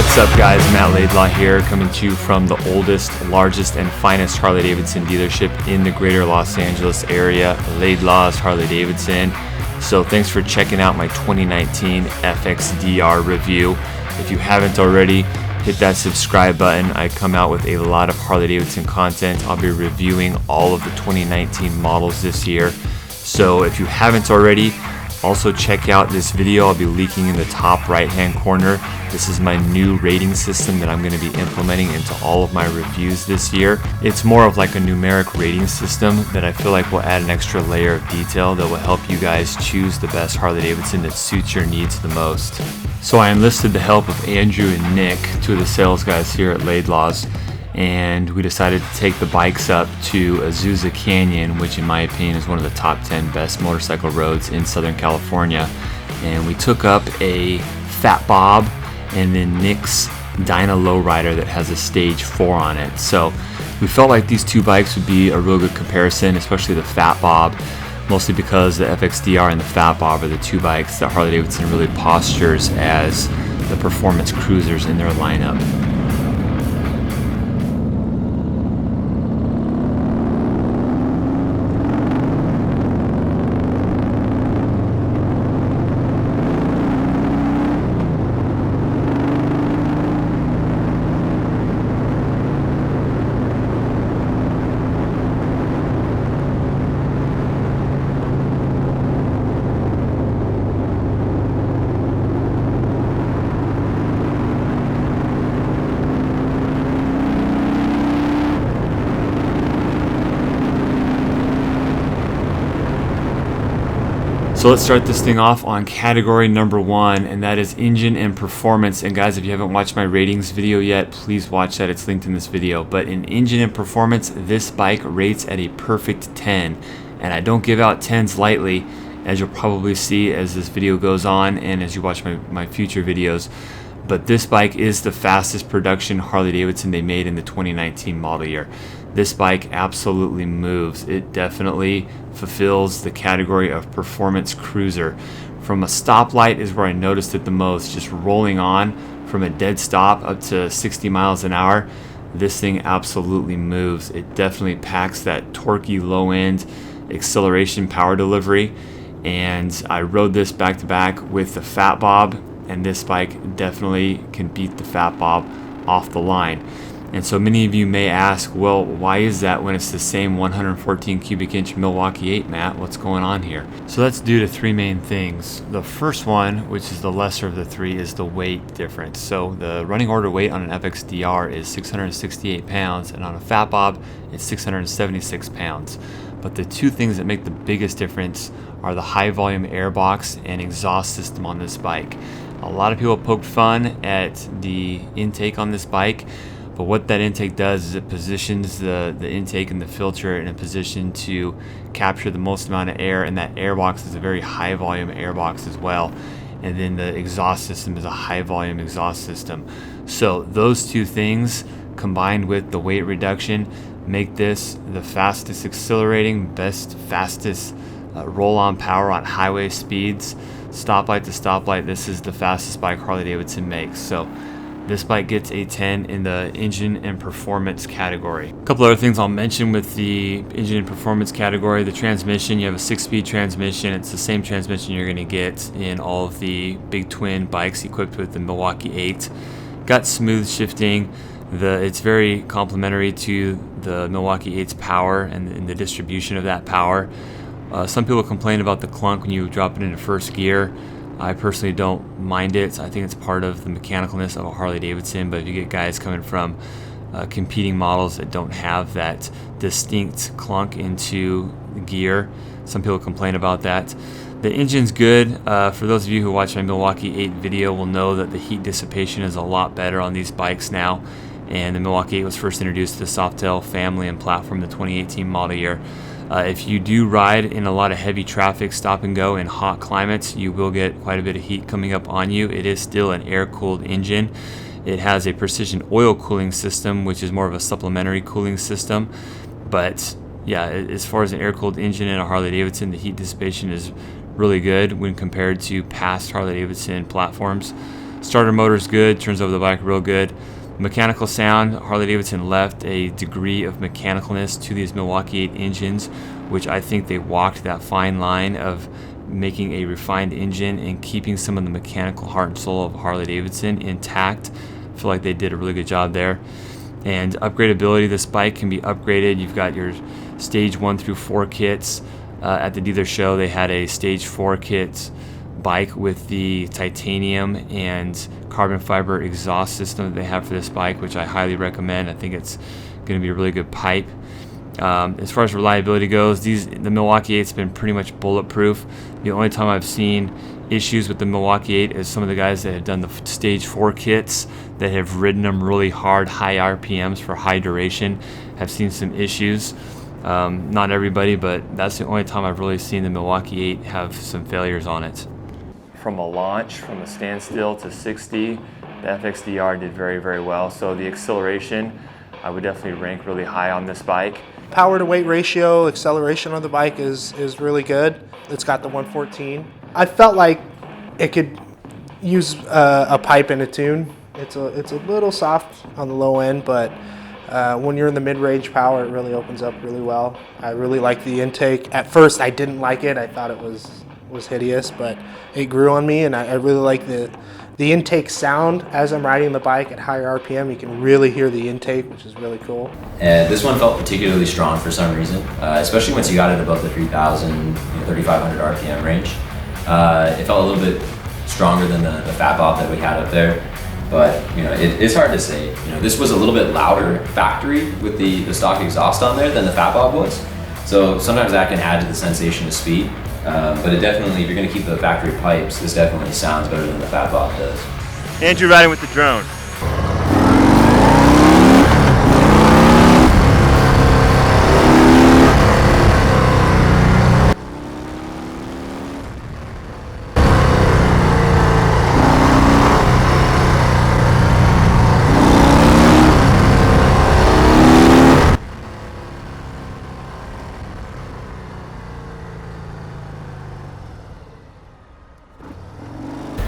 What's up guys, Matt Laidlaw here, coming to you from the oldest, largest, and finest Harley-Davidson dealership in the greater Los Angeles area, Laidlaw's Harley-Davidson. So thanks for checking out my 2019 FXDR review. If you haven't already, hit that subscribe button. I come out with a lot of Harley-Davidson content. I'll be reviewing all of the 2019 models this year. So if you haven't already, also check out this video I'll be leaking in the top right hand corner. This is my new rating system that I'm going to be implementing into all of my reviews this year. It's more of like a numeric rating system that I feel like will add an extra layer of detail that will help you guys choose the best Harley-Davidson that suits your needs the most. So I enlisted the help of Andrew and Nick, two of the sales guys here at Laidlaw's, and we decided to take the bikes up to Azusa Canyon, which in my opinion is one of the top 10 best motorcycle roads in Southern California. And we took up a Fat Bob and then Nick's Dyna Lowrider that has a stage 4 on it. So we felt like these two bikes would be a real good comparison, especially the Fat Bob, mostly because the FXDR and the Fat Bob are the two bikes that Harley-Davidson really postures as the performance cruisers in their lineup. So let's start this thing off on category number 1, and that is engine and performance. And guys, if you haven't watched my ratings video yet, please watch that. It's linked in this video. But in engine and performance, this bike rates at a perfect 10. And I don't give out 10s lightly, as you'll probably see as this video goes on and as you watch my future videos. But this bike is the fastest production Harley-Davidson they made in the 2019 model year. This bike absolutely moves. It definitely fulfills the category of performance cruiser. From a stoplight is where I noticed it the most, just rolling on from a dead stop up to 60 miles an hour. This thing absolutely moves. It definitely packs that torquey low end acceleration power delivery. And I rode this back to back with the Fat Bob, and this bike definitely can beat the Fat Bob off the line. And so many of you may ask, well, why is that when it's the same 114 cubic inch Milwaukee-Eight, Matt? What's going on here? So that's due to three main things. The first one, which is the lesser of the three, is the weight difference. So the running order weight on an FXDR is 668 pounds, and on a Fat Bob, it's 676 pounds. But the two things that make the biggest difference are the high volume airbox and exhaust system on this bike. A lot of people poked fun at the intake on this bike, but what that intake does is it positions the intake and the filter in a position to capture the most amount of air, and that airbox is a very high volume airbox as well. And then the exhaust system is a high volume exhaust system. So those two things combined with the weight reduction make this the fastest accelerating, fastest roll-on power on highway speeds. Stoplight to stoplight, this is the fastest bike Harley-Davidson makes. So this bike gets a 10 in the engine and performance category. A couple other things I'll mention with the engine and performance category. The transmission, you have a 6-speed transmission. It's the same transmission you're going to get in all of the big twin bikes equipped with the Milwaukee-Eight. Got smooth shifting. It's very complementary to the Milwaukee-Eight's power and the distribution of that power. Some people complain about the clunk when you drop it into first gear. I personally don't mind it. I think it's part of the mechanicalness of a Harley-Davidson, but if you get guys coming from competing models that don't have that distinct clunk into gear, some people complain about that. The engine's good. For those of you who watch my Milwaukee-Eight video will know that the heat dissipation is a lot better on these bikes now, and the Milwaukee-Eight was first introduced to the Softail family and platform in the 2018 model year. If you do ride in a lot of heavy traffic, stop and go in hot climates, you will get quite a bit of heat coming up on you. It is still an air-cooled engine. It has a precision oil cooling system, which is more of a supplementary cooling system. But yeah, as far as an air-cooled engine in a Harley-Davidson, the heat dissipation is really good when compared to past Harley-Davidson platforms. Starter motor's good, turns over the bike real good. Mechanical sound, Harley-Davidson left a degree of mechanicalness to these Milwaukee-Eight engines, which I think they walked that fine line of making a refined engine and keeping some of the mechanical heart and soul of Harley-Davidson intact. I feel like they did a really good job there. And upgradability, this bike can be upgraded. You've got your stage 1 through 4 kits. At the dealer show, they had a stage 4 kit bike with the titanium and carbon fiber exhaust system that they have for this bike, which I highly recommend. I think it's going to be a really good pipe. As far as reliability goes, the Milwaukee-Eight's been pretty much bulletproof. The only time I've seen issues with the Milwaukee-Eight is some of the guys that have done the stage 4 kits that have ridden them really hard, high RPMs for high duration, have seen some issues. Not everybody, but that's the only time I've really seen the Milwaukee-Eight have some failures on it. From a launch, from a standstill to 60, the FXDR did very, very well. So the acceleration, I would definitely rank really high on this bike. Power to weight ratio, acceleration on the bike is really good. It's got the 114. I felt like it could use a pipe and a tune. It's a little soft on the low end, but when you're in the mid-range power, it really opens up really well. I really like the intake. At first, I didn't like it. I thought it was hideous, but it grew on me, and I really like the intake sound. As I'm riding the bike at higher RPM, you can really hear the intake, which is really cool. And this one felt particularly strong for some reason, especially once you got it above the 3,000, 3,500 RPM range. It felt a little bit stronger than the Fat Bob that we had up there, but it's hard to say. This was a little bit louder factory with the stock exhaust on there than the Fat Bob was, so sometimes that can add to the sensation of speed. But it definitely, if you're going to keep the factory pipes, this definitely sounds better than the Fat Bob does. Andrew riding with the drone.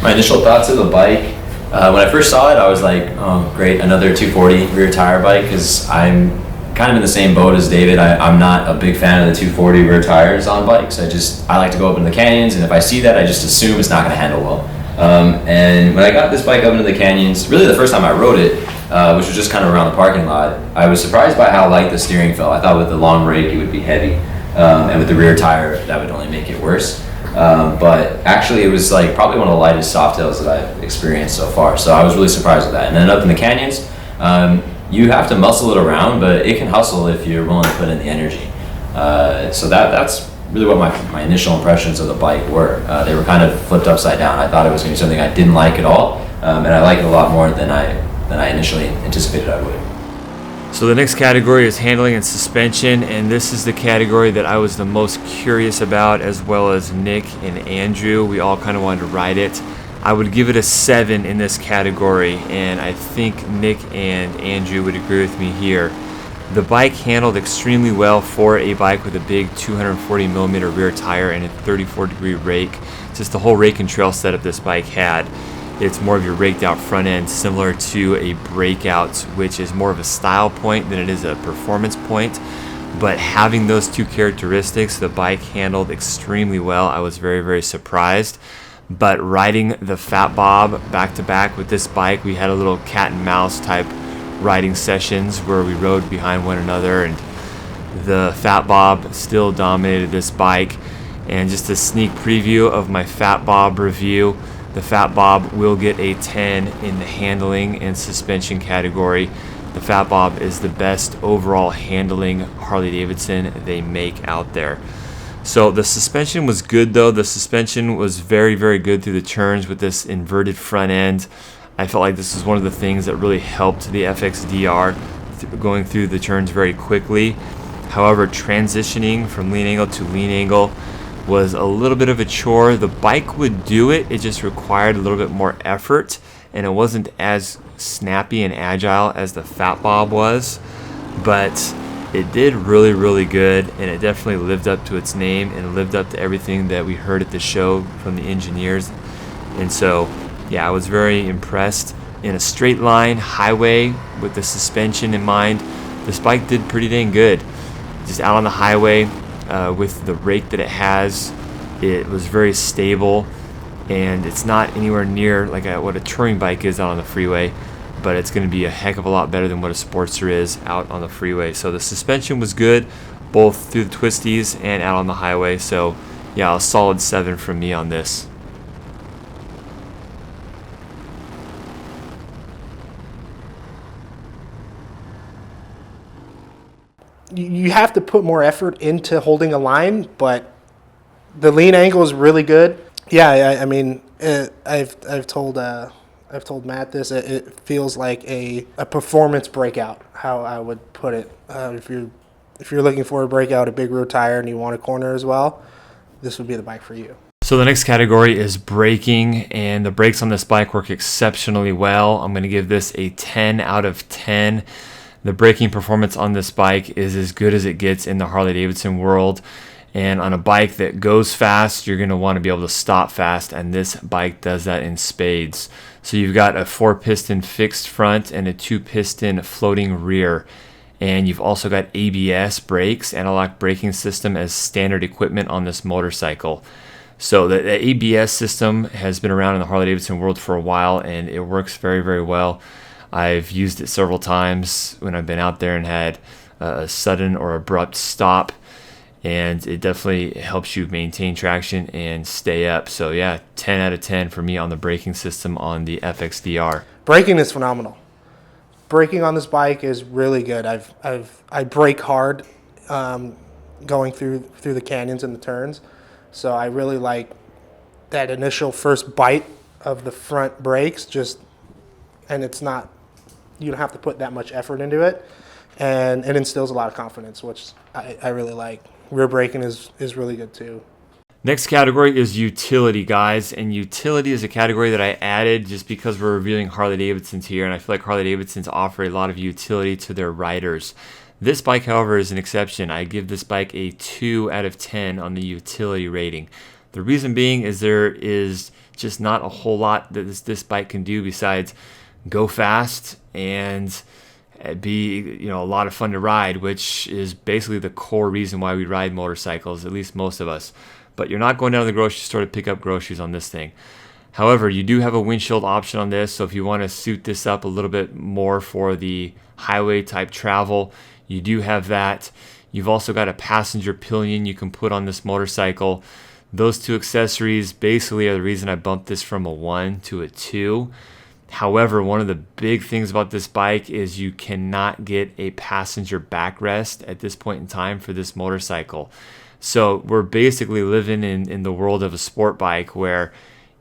My initial thoughts of the bike, when I first saw it, I was like, oh great, another 240 rear tire bike, because I'm kind of in the same boat as David. I'm not a big fan of the 240 rear tires on bikes. I like to go up into the canyons, and if I see that, I just assume it's not going to handle well. And when I got this bike up into the canyons, really the first time I rode it, which was just kind of around the parking lot, I was surprised by how light the steering felt. I thought with the long rake it would be heavy, and with the rear tire that would only make it worse. But actually it was like probably one of the lightest Softails that I've experienced so far, so I was really surprised with that. And then up in the canyons, you have to muscle it around, but it can hustle if you're willing to put in the energy. So that's really what my initial impressions of the bike were. They were kind of flipped upside down. I thought it was going to be something I didn't like at all, and I like it a lot more than I initially anticipated I would. So the next category is handling and suspension, and this is the category that I was the most curious about, as well as Nick and Andrew. We all kind of wanted to ride it. I would give it a 7 in this category, and I think Nick and Andrew would agree with me here. The bike handled extremely well for a bike with a big 240mm rear tire and a 34-degree rake. Just the whole rake and trail setup this bike had. It's more of your raked out front end, similar to a Breakout, which is more of a style point than it is a performance point. But having those two characteristics, the bike handled extremely well. I was very, very surprised. But riding the Fat Bob back to back with this bike, we had a little cat and mouse type riding sessions where we rode behind one another, and the Fat Bob still dominated this bike. And just a sneak preview of my Fat Bob review. The Fat Bob will get a 10 in the handling and suspension category. The Fat Bob is the best overall handling Harley-Davidson they make out there. So the suspension was good though. The suspension was very, very good through the turns with this inverted front end. I felt like this was one of the things that really helped the FXDR going through the turns very quickly. However, transitioning from lean angle to lean angle was a little bit of a chore. The bike would do it, it just required a little bit more effort, and it wasn't as snappy and agile as the Fat Bob was, but it did really, really good, and it definitely lived up to its name and lived up to everything that we heard at the show from the engineers. And so Yeah, I was very impressed. In a straight line highway with the suspension in mind, this bike did pretty dang good. Just out on the highway with the rake that it has, it was very stable, and it's not anywhere near like what a touring bike is out on the freeway, but it's going to be a heck of a lot better than what a Sportster is out on the freeway. So the suspension was good, both through the twisties and out on the highway. So yeah, a solid 7 from me on this. You have to put more effort into holding a line, but the lean angle is really good. Yeah, I mean, I've told Matt this. It feels like a performance breakout, how I would put it. If you're looking for a breakout, a big rear tire, and you want a corner as well, this would be the bike for you. So the next category is braking, and the brakes on this bike work exceptionally well. I'm going to give this a 10 out of 10. The braking performance on this bike is as good as it gets in the Harley-Davidson world. And on a bike that goes fast, you're going to want to be able to stop fast, and this bike does that in spades. So you've got a 4-piston fixed front and a 2-piston floating rear. And you've also got ABS brakes, anti-lock braking system, as standard equipment on this motorcycle. So the ABS system has been around in the Harley-Davidson world for a while, and it works very, very well. I've used it several times when I've been out there and had a sudden or abrupt stop, and it definitely helps you maintain traction and stay up. So yeah, 10 out of 10 for me on the braking system on the FXDR. Braking is phenomenal. Braking on this bike is really good. I brake hard going through the canyons and the turns, so I really like that initial first bite of the front brakes. And it's not, you don't have to put that much effort into it, and it instills a lot of confidence, which I really like. Rear braking is really good too. Next category is utility, guys, and utility is a category that I added just because we're reviewing Harley-Davidsons here, and I feel like Harley-Davidsons offer a lot of utility to their riders. This bike, however, is an exception. I give this bike a 2 out of 10 on the utility rating. The reason being is there is just not a whole lot that this bike can do besides go fast and be a lot of fun to ride, which is basically the core reason why we ride motorcycles, at least most of us. But you're not going down to the grocery store to pick up groceries on this thing. However, you do have a windshield option on this, so if you want to suit this up a little bit more for the highway type travel, you do have that. You've also got a passenger pillion you can put on this motorcycle. Those two accessories basically are the reason I bumped this from a 1 to a 2. However, one of the big things about this bike is you cannot get a passenger backrest at this point in time for this motorcycle. So we're basically living in the world of a sport bike where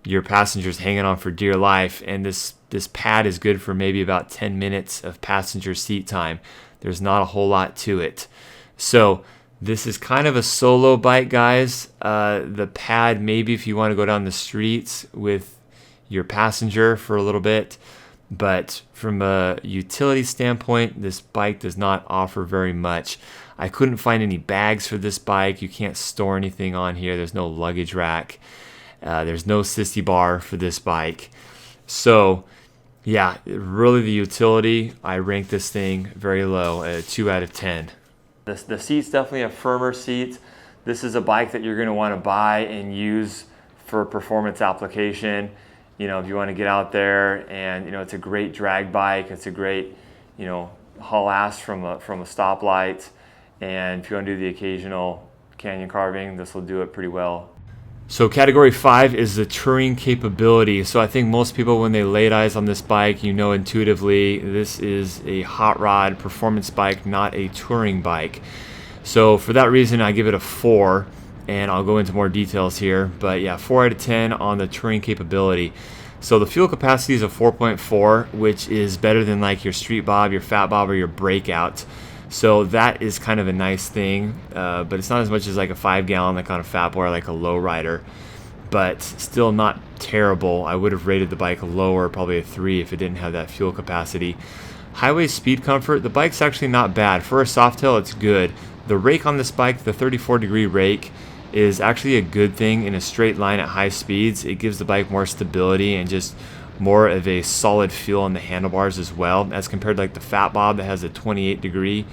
your passenger's hanging on for dear life, and this pad is good for maybe about 10 minutes of passenger seat time. There's not a whole lot to it. So this is kind of a solo bike, guys. The pad, maybe if you want to go down the streets with your passenger for a little bit, but from a utility standpoint, this bike does not offer very much. I couldn't find any bags for this bike. You can't store anything on here. There's no luggage rack. There's no sissy bar for this bike. So yeah, really the utility, I rank this thing very low at a 2 out of 10. The seat's definitely a firmer seat. This is a bike that you're going to want to buy and use for performance application. If you want to get out there, and it's a great drag bike. It's a great haul ass from a stoplight, and if you want to do the occasional canyon carving, this will do it pretty well. So category 5 is the touring capability. So I think most people, when they laid eyes on this bike, intuitively this is a hot rod performance bike, not a touring bike. So for that reason, I give it a 4. And I'll go into more details here, but yeah, 4 out of 10 on the touring capability. So the fuel capacity is a 4.4, which is better than like your Street Bob, your Fat Bob, or your Breakout. So that is kind of a nice thing, but it's not as much as like a 5-gallon like on a Fat Boy or like a lowrider, but still not terrible. I would have rated the bike lower, probably a 3 if it didn't have that fuel capacity. Highway speed comfort, the bike's actually not bad. For a Softail, it's good. The rake on this bike, the 34-degree rake, is actually a good thing in a straight line at high speeds. It gives the bike more stability and just more of a solid feel on the handlebars as well, as compared to like the Fat Bob that has a 28-degree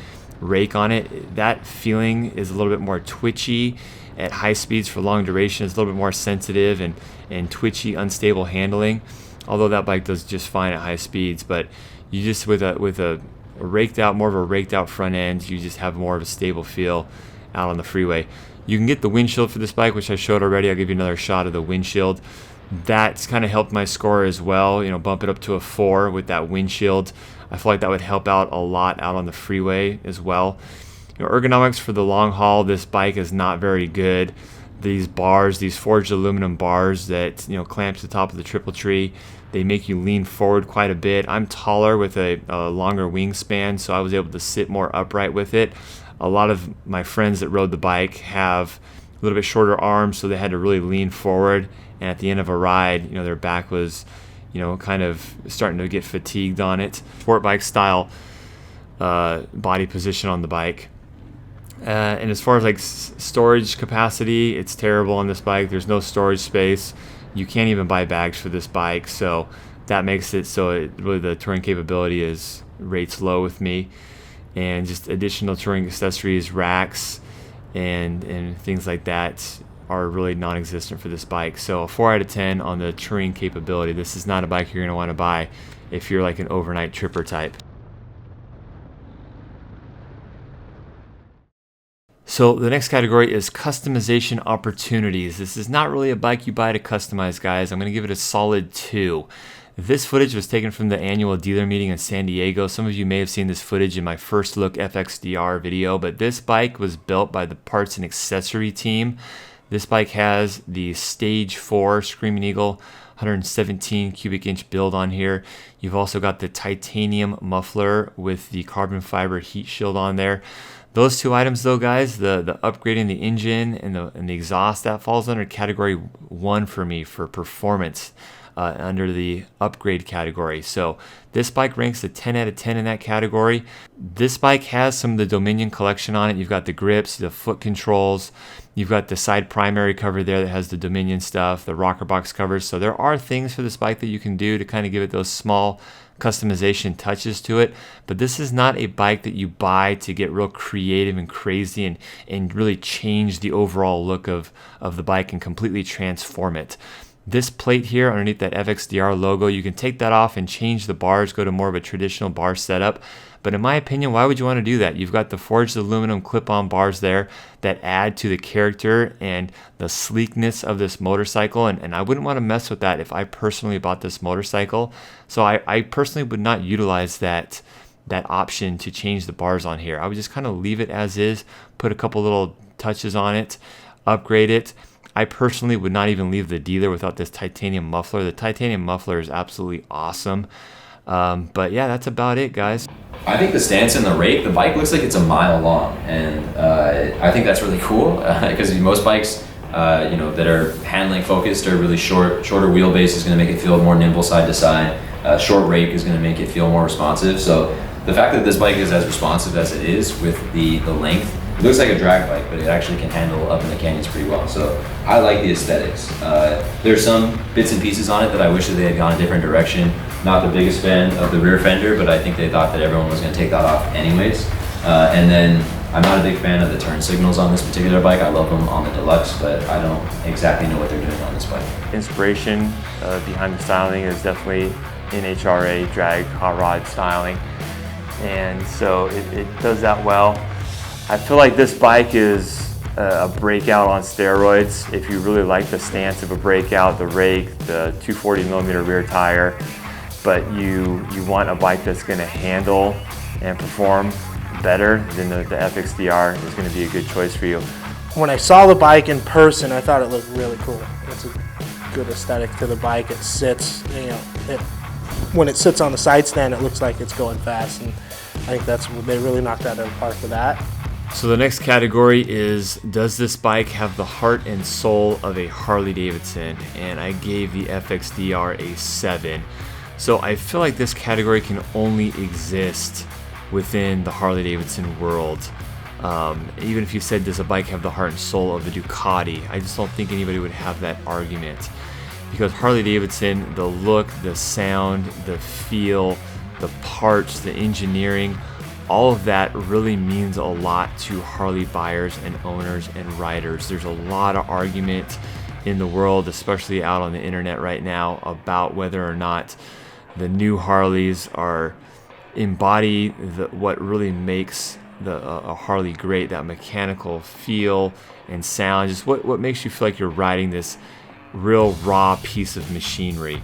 rake on it. That feeling is a little bit more twitchy at high speeds for long duration. It's a little bit more sensitive and twitchy, unstable handling, although that bike does just fine at high speeds. But you just, with a raked out, more of a raked out front end, you just have more of a stable feel out on the freeway. You can get the windshield for this bike, which I showed already. I'll give you another shot of the windshield. That's kind of helped my score as well, you know, bump it up to a 4 with that windshield. I feel like that would help out a lot out on the freeway as well. You know, ergonomics for the long haul, this bike is not very good. These bars, these forged aluminum bars that, you know, clamp to the top of the triple tree, they make you lean forward quite a bit. I'm taller with a longer wingspan, so I was able to sit more upright with it. A lot of my friends that rode the bike have a little bit shorter arms, so they had to really lean forward. And at the end of a ride, you know, their back was, you know, kind of starting to get fatigued on it. Sport bike style body position on the bike. And as far as like storage capacity, it's terrible on this bike. There's no storage space. You can't even buy bags for this bike, so that makes it so really the touring capability rates low with me. And just additional touring accessories, racks, and things like that are really non-existent for this bike. So a 4 out of 10 on the touring capability. This is not a bike you're going to want to buy if you're like an overnight tripper type. So the next category is customization opportunities. This is not really a bike you buy to customize, guys. I'm going to give it a solid 2. This footage was taken from the annual dealer meeting in San Diego. Some of you may have seen this footage in my first look FXDR video, but this bike was built by the parts and accessory team. This bike has the Stage 4 Screaming Eagle 117 cubic inch build on here. You've also got the titanium muffler with the carbon fiber heat shield on there. Those two items though, guys, the upgrading the engine and the exhaust, that falls under category 1 for me for performance. Under the upgrade category. So this bike ranks a 10 out of 10 in that category. This bike has some of the Dominion collection on it. You've got the grips, the foot controls, you've got the side primary cover there that has the Dominion stuff, the rocker box covers. So there are things for this bike that you can do to kind of give it those small customization touches to it, but this is not a bike that you buy to get real creative and crazy and really change the overall look of the bike and completely transform it. This plate here underneath that FXDR logo, you can take that off and change the bars, go to more of a traditional bar setup. But in my opinion, why would you want to do that? You've got the forged aluminum clip-on bars there that add to the character and the sleekness of this motorcycle. And I wouldn't want to mess with that if I personally bought this motorcycle. So I personally would not utilize that option to change the bars on here. I would just kind of leave it as is, put a couple little touches on it, upgrade it. I personally would not even leave the dealer without this titanium muffler. The titanium muffler is absolutely awesome. But yeah, that's about it, guys. I think the stance and the rake, the bike looks like it's a mile long, and I think that's really cool because most bikes, that are handling focused are really shorter wheelbase is going to make it feel more nimble side to side. Short rake is going to make it feel more responsive. So the fact that this bike is as responsive as it is with the length, it looks like a drag bike, but it actually can handle up in the canyons pretty well. So I like the aesthetics. There's some bits and pieces on it that I wish that they had gone a different direction. Not the biggest fan of the rear fender, but I think they thought that everyone was going to take that off anyways. And then I'm not a big fan of the turn signals on this particular bike. I love them on the Deluxe, but I don't exactly know what they're doing on this bike. Inspiration behind the styling is definitely NHRA drag hot rod styling, and so it does that well. I feel like this bike is a breakout on steroids. If you really like the stance of a breakout, the rake, the 240mm rear tire, but you want a bike that's going to handle and perform better, then the FXDR is going to be a good choice for you. When I saw the bike in person, I thought it looked really cool. It's a good aesthetic to the bike. It sits, when it sits on the side stand, it looks like it's going fast, and I think they really knocked that out of the park with that. So the next category is, does this bike have the heart and soul of a Harley-Davidson? And I gave the FXDR a 7. So I feel like this category can only exist within the Harley-Davidson world. Even if you said, does a bike have the heart and soul of a Ducati, I just don't think anybody would have that argument. Because Harley-Davidson, the look, the sound, the feel, the parts, the engineering, all of that really means a lot to Harley buyers and owners and riders. There's a lot of argument in the world, especially out on the internet right now, about whether or not the new Harleys are embody what really makes a Harley great, that mechanical feel and sound, just what makes you feel like you're riding this real raw piece of machinery.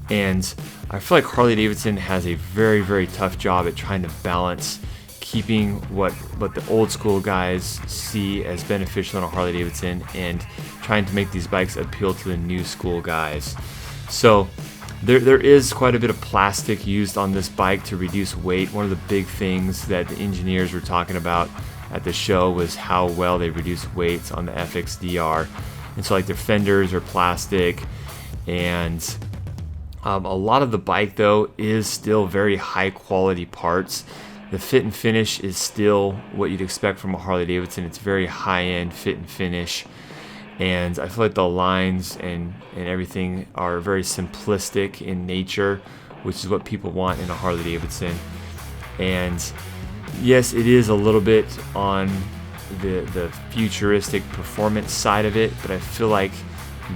And I feel like Harley-Davidson has a very, very tough job at trying to balance keeping what the old school guys see as beneficial in a Harley-Davidson and trying to make these bikes appeal to the new school guys. So there is quite a bit of plastic used on this bike to reduce weight. One of the big things that the engineers were talking about at the show was how well they reduce weights on the FXDR. And so like their fenders are plastic, and a lot of the bike though is still very high quality parts. The fit and finish is still what you'd expect from a Harley-Davidson. It's very high-end fit and finish, and I feel like the lines and everything are very simplistic in nature, which is what people want in a Harley-Davidson. And yes, it is a little bit on the futuristic performance side of it, but I feel like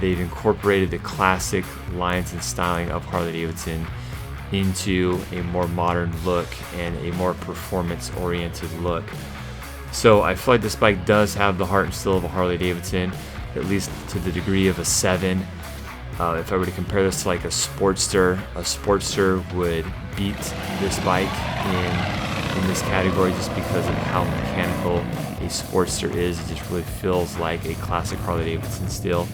they've incorporated the classic lines and styling of Harley-Davidson into a more modern look and a more performance-oriented look. So I feel like this bike does have the heart and soul of a Harley-Davidson, at least to the degree of a 7. If I were to compare this to like a Sportster would beat this bike in this category just because of how mechanical a Sportster is. It just really feels like a classic Harley-Davidson still.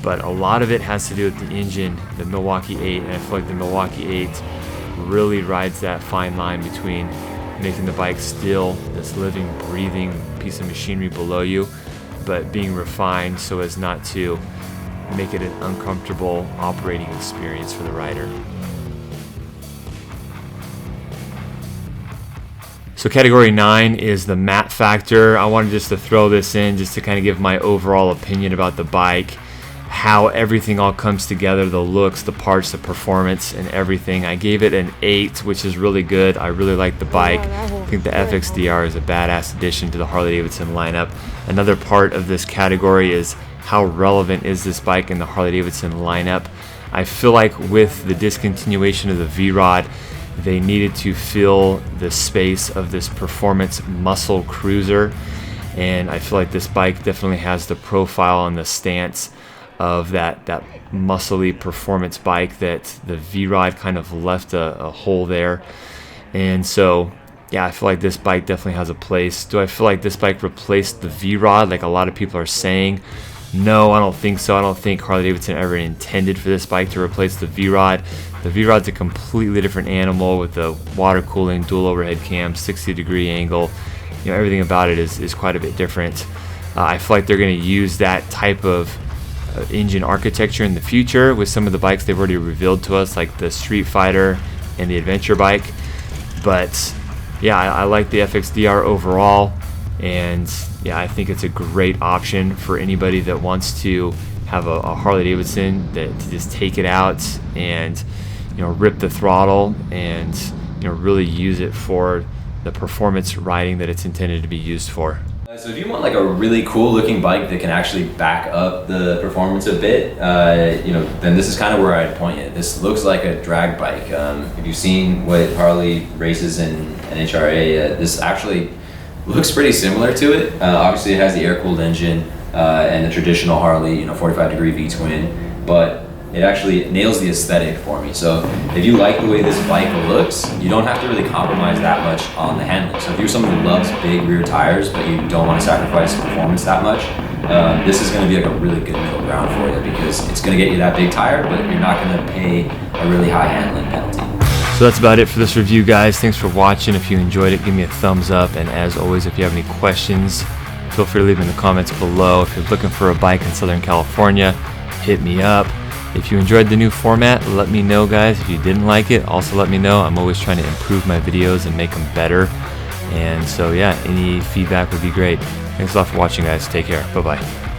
But a lot of it has to do with the engine, the Milwaukee-Eight, and I feel like the Milwaukee-Eight really rides that fine line between making the bike still this living, breathing piece of machinery below you, but being refined so as not to make it an uncomfortable operating experience for the rider. So category 9 is the matte factor. I wanted just to throw this in just to kind of give my overall opinion about the bike, how everything all comes together, the looks, the parts, the performance, and everything. I gave it an 8, which is really good. I really like the bike. I think the FXDR is a badass addition to the Harley-Davidson lineup. Another part of this category is how relevant is this bike in the Harley-Davidson lineup. I feel like with the discontinuation of the V-Rod, they needed to fill the space of this performance Muscle-Cruiser, and I feel like this bike definitely has the profile and the stance of that muscly performance bike that the V-Rod kind of left a hole there. And so yeah, I feel like this bike definitely has a place. Do I feel like this bike replaced the V-Rod like a lot of people are saying? No, I don't think so. I don't think Harley-Davidson ever intended for this bike to replace the V-Rod. The V-Rod's a completely different animal with the water cooling, dual overhead cam, 60-degree angle. You know, everything about it is quite a bit different. I feel like they're going to use that type of engine architecture in the future with some of the bikes they've already revealed to us, like the Street Fighter and the Adventure bike. But yeah, I like the FXDR overall, and yeah, I think it's a great option for anybody that wants to have a Harley-Davidson that to just take it out and, you know, rip the throttle and, you know, really use it for the performance riding that it's intended to be used for. So if you want like a really cool looking bike that can actually back up the performance a bit, you know, then this is kind of where I'd point you. This looks like a drag bike. If you've seen what Harley races in NHRA, this actually looks pretty similar to it. Obviously it has the air-cooled engine and the traditional Harley, you know, 45-degree V-twin, but it actually nails the aesthetic for me. So if you like the way this bike looks, you don't have to really compromise that much on the handling. So if you're someone who loves big rear tires, but you don't want to sacrifice performance that much, this is going to be like a really good middle ground for you, because it's going to get you that big tire, but you're not going to pay a really high handling penalty. So that's about it for this review, guys. Thanks for watching. If you enjoyed it, give me a thumbs up. And as always, if you have any questions, feel free to leave them in the comments below. If you're looking for a bike in Southern California, hit me up. If you enjoyed the new format, let me know, guys. If you didn't like it, also let me know. I'm always trying to improve my videos and make them better. And so yeah, any feedback would be great. Thanks a lot for watching, guys. Take care. Bye-bye.